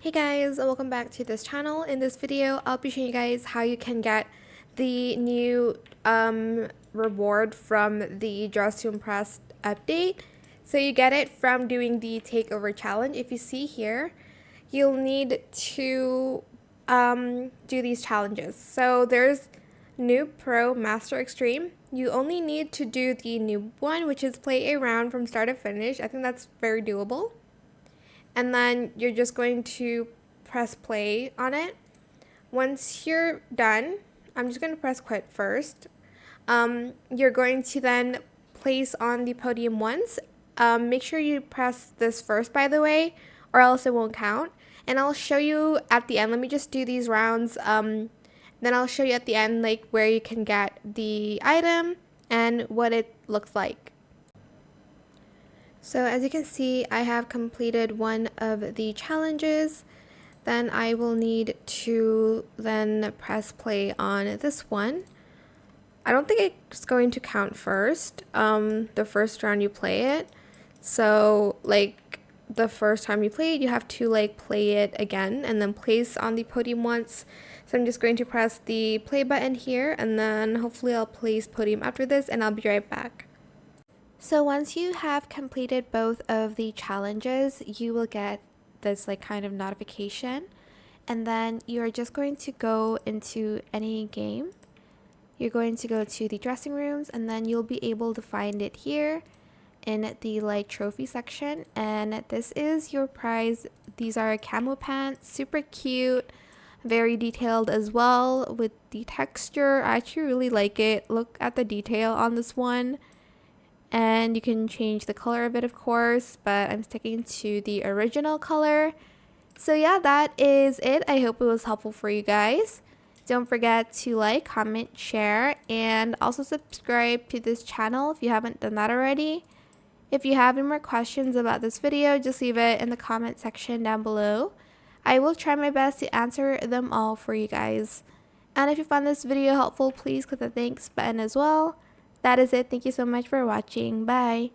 Hey guys, welcome back to this channel. In this video, I'll be showing you guys how you can get the new reward from the Dress to Impress update. So you get it from doing the Takeover challenge. If you see here, you'll need to do these challenges. So there's Noob Pro Master Extreme. You only need to do the noob one, which is play a round from start to finish. I think that's very doable. And then you're just going to press play on it. Once you're done, I'm just going to press quit first. You're going to then place on the podium once. Make sure you press this first, by the way, or else it won't count. And I'll show you at the end. Let me just do these rounds. Then I'll show you at the end like where you can get the item and what it looks like. So as you can see, I have completed one of the challenges. Then I will need to then press play on this one. I don't think it's going to count first, the first round you play it. So like the first time you play it, you have to like play it again and then place on the podium once. So I'm just going to press the play button here and then hopefully I'll place podium after this and I'll be right back. So once you have completed both of the challenges, you will get this like kind of notification, and then you're just going to go into any game. You're going to go to the dressing rooms and then you'll be able to find it here in the like trophy section, and this is your prize. These are camo pants, super cute, very detailed as well with the texture. I actually really like it. Look at the detail on this one. And you can change the color of it, of course, but I'm sticking to the original color. So yeah, that is it. I hope it was helpful for you guys. Don't forget to like, comment, share, and also subscribe to this channel if you haven't done that already. If you have any more questions about this video, just leave it in the comment section down below. I will try my best to answer them all for you guys. And if you found this video helpful, please click the thanks button as well. That is it. Thank you so much for watching. Bye.